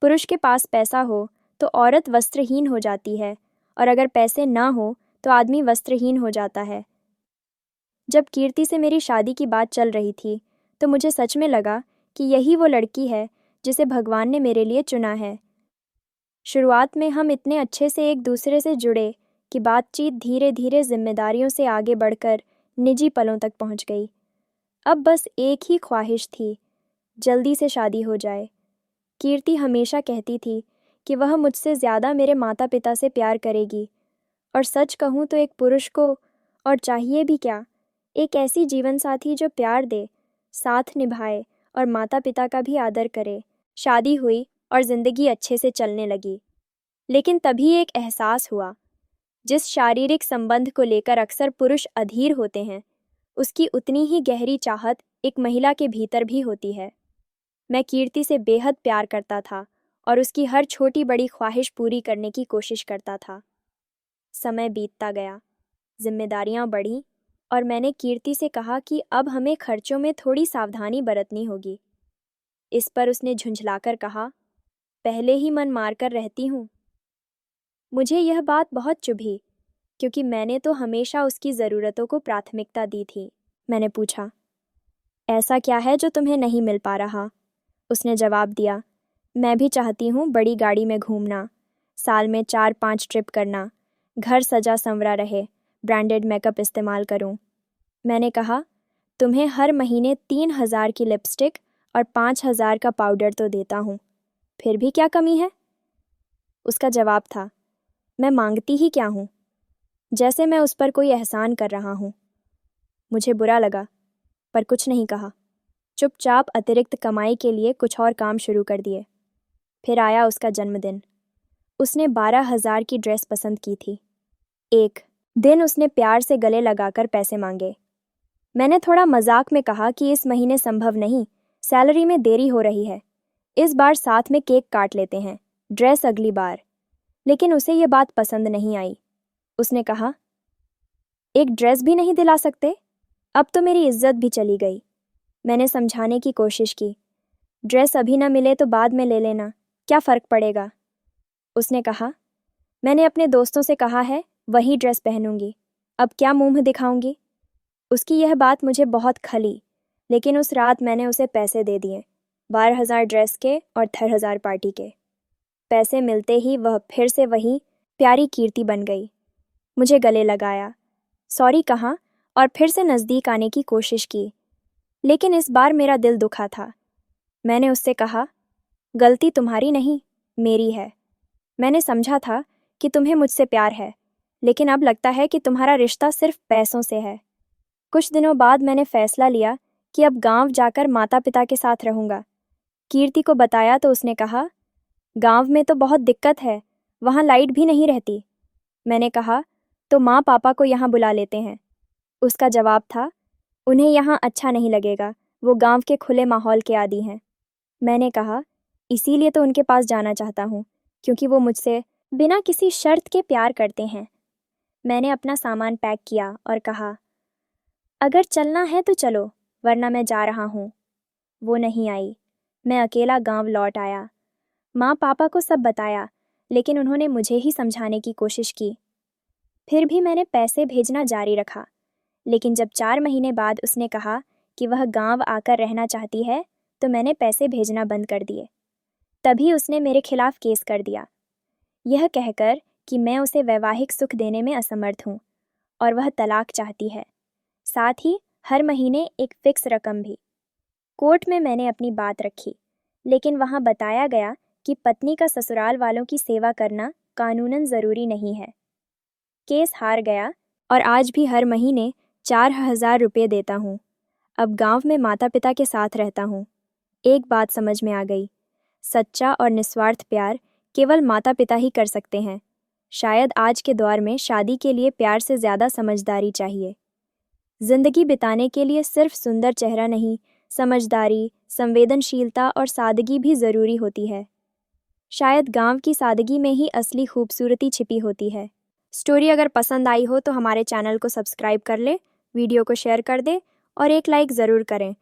पुरुष के पास पैसा हो तो औरत वस्त्रहीन हो जाती है, और अगर पैसे ना हो तो आदमी वस्त्रहीन हो जाता है। जब कीर्ति से मेरी शादी की बात चल रही थी तो मुझे सच में लगा कि यही वो लड़की है जिसे भगवान ने मेरे लिए चुना है। शुरुआत में हम इतने अच्छे से एक दूसरे से जुड़े कि बातचीत धीरे धीरे जिम्मेदारियों से आगे बढ़कर निजी पलों तक पहुंच गई। अब बस एक ही ख्वाहिश थी, जल्दी से शादी हो जाए। कीर्ति हमेशा कहती थी कि वह मुझसे ज़्यादा मेरे माता पिता से प्यार करेगी, और सच कहूँ तो एक पुरुष को और चाहिए भी क्या, एक ऐसी जीवन साथी जो प्यार दे, साथ निभाए और माता पिता का भी आदर करे। शादी हुई और ज़िंदगी अच्छे से चलने लगी, लेकिन तभी एक एहसास हुआ, जिस शारीरिक संबंध को लेकर अक्सर पुरुष अधीर होते हैं, उसकी उतनी ही गहरी चाहत एक महिला के भीतर भी होती है। मैं कीर्ति से बेहद प्यार करता था और उसकी हर छोटी बड़ी ख्वाहिश पूरी करने की कोशिश करता था। समय बीतता गया, जिम्मेदारियां बढ़ीं और मैंने कीर्ति से कहा कि अब हमें खर्चों में थोड़ी सावधानी बरतनी होगी। इस पर उसने झुंझलाकर कहा, पहले ही मन मारकर रहती हूँ। मुझे यह बात बहुत चुभी, क्योंकि मैंने तो हमेशा उसकी ज़रूरतों को प्राथमिकता दी थी। मैंने पूछा, ऐसा क्या है जो तुम्हें नहीं मिल पा रहा? उसने जवाब दिया, मैं भी चाहती हूँ बड़ी गाड़ी में घूमना, साल में 4-5 ट्रिप करना, घर सजा संवरा रहे, ब्रांडेड मेकअप इस्तेमाल करूँ। मैंने कहा, तुम्हें हर महीने 3,000 की लिपस्टिक और 5,000 का पाउडर तो देता हूँ, फिर भी क्या कमी है? उसका जवाब था, मैं मांगती ही क्या हूँ, जैसे मैं उस पर कोई एहसान कर रहा हूँ। मुझे बुरा लगा, पर कुछ नहीं कहा। चुपचाप अतिरिक्त कमाई के लिए कुछ और काम शुरू कर दिए। फिर आया उसका जन्मदिन। उसने 12,000 की ड्रेस पसंद की थी। एक दिन उसने प्यार से गले लगाकर पैसे मांगे। मैंने थोड़ा मजाक में कहा कि इस महीने संभव नहीं, सैलरी में देरी हो रही है, इस बार साथ में केक काट लेते हैं, ड्रेस अगली बार। लेकिन उसे ये बात पसंद नहीं आई। उसने कहा, एक ड्रेस भी नहीं दिला सकते? अब तो मेरी इज्जत भी चली गई। मैंने समझाने की कोशिश की, ड्रेस अभी ना मिले तो बाद में ले लेना, क्या फ़र्क पड़ेगा? उसने कहा, मैंने अपने दोस्तों से कहा है वही ड्रेस पहनूंगी, अब क्या मुंह दिखाऊंगी? उसकी यह बात मुझे बहुत खली, लेकिन उस रात मैंने उसे पैसे दे दिए, 12,000 ड्रेस के और 13,000 पार्टी के। पैसे मिलते ही वह फिर से वही प्यारी कीर्ति बन गई। मुझे गले लगाया, सॉरी कहा और फिर से नज़दीक आने की कोशिश की, लेकिन इस बार मेरा दिल दुखा था। मैंने उससे कहा, गलती तुम्हारी नहीं, मेरी है। मैंने समझा था कि तुम्हें मुझसे प्यार है, लेकिन अब लगता है कि तुम्हारा रिश्ता सिर्फ पैसों से है। कुछ दिनों बाद मैंने फैसला लिया कि अब गांव जाकर माता पिता के साथ रहूंगा। कीर्ति को बताया तो उसने कहा, गांव में तो बहुत दिक्कत है, वहाँ लाइट भी नहीं रहती। मैंने कहा, तो माँ पापा को यहाँ बुला लेते हैं। उसका जवाब था, उन्हें यहाँ अच्छा नहीं लगेगा, वो गांव के खुले माहौल के आदी हैं। मैंने कहा, इसीलिए तो उनके पास जाना चाहता हूँ, क्योंकि वो मुझसे बिना किसी शर्त के प्यार करते हैं। मैंने अपना सामान पैक किया और कहा, अगर चलना है तो चलो, वरना मैं जा रहा हूँ। वो नहीं आई। मैं अकेला गांव लौट आया। माँ पापा को सब बताया, लेकिन उन्होंने मुझे ही समझाने की कोशिश की। फिर भी मैंने पैसे भेजना जारी रखा, लेकिन जब 4 महीने बाद उसने कहा कि वह गांव आकर रहना चाहती है, तो मैंने पैसे भेजना बंद कर दिए। तभी उसने मेरे खिलाफ केस कर दिया, यह कहकर कि मैं उसे वैवाहिक सुख देने में असमर्थ हूँ और वह तलाक चाहती है, साथ ही हर महीने एक फिक्स रकम भी। कोर्ट में मैंने अपनी बात रखी, लेकिन वहाँ बताया गया कि पत्नी का ससुराल वालों की सेवा करना कानूनन ज़रूरी नहीं है। केस हार गया और आज भी हर महीने 4,000 रुपये देता हूँ। अब गांव में माता पिता के साथ रहता हूँ। एक बात समझ में आ गई, सच्चा और निस्वार्थ प्यार केवल माता पिता ही कर सकते हैं। शायद आज के दौर में शादी के लिए प्यार से ज़्यादा समझदारी चाहिए। जिंदगी बिताने के लिए सिर्फ सुंदर चेहरा नहीं, समझदारी, संवेदनशीलता और सादगी भी ज़रूरी होती है। शायद गांव की सादगी में ही असली खूबसूरती छिपी होती है। स्टोरी अगर पसंद आई हो तो हमारे चैनल को सब्सक्राइब कर ले, वीडियो को शेयर कर दे और एक लाइक ज़रूर करें